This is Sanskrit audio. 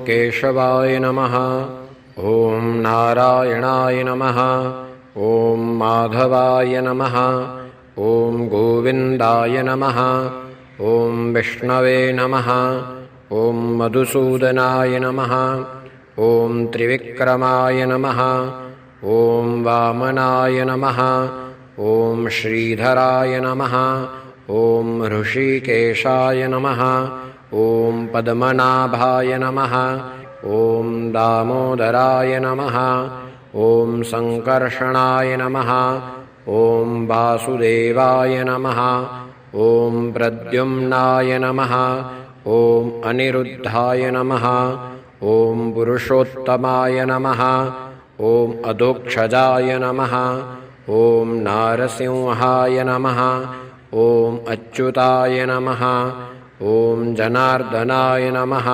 केशवाय नमः। ॐ नारायणाय नमः। ॐ माधवाय नमः। ॐ गोविन्दाय नमः। ॐ विष्णवे नमः। ॐ मधुसूदनाय नमः। ॐ त्रिविक्रमाय नमः। ॐ वामनाय नमः। ॐ श्रीधराय नमः। ॐ ऋषिकेशाय नमः। ॐ पद्मनाभाय नमः। ॐ दामोदराय नमः। ॐ सङ्कर्षणाय नमः। ॐ वासुदेवाय नमः। ॐ प्रद्युम्नाय नमः। ॐ अनिरुद्धाय नमः। ॐ पुरुषोत्तमाय नमः। ॐ अधोक्षजाय नमः। ॐ नारसिंहाय नमः। ॐ अच्युताय नमः। ॐ जनार्दनाय नमः।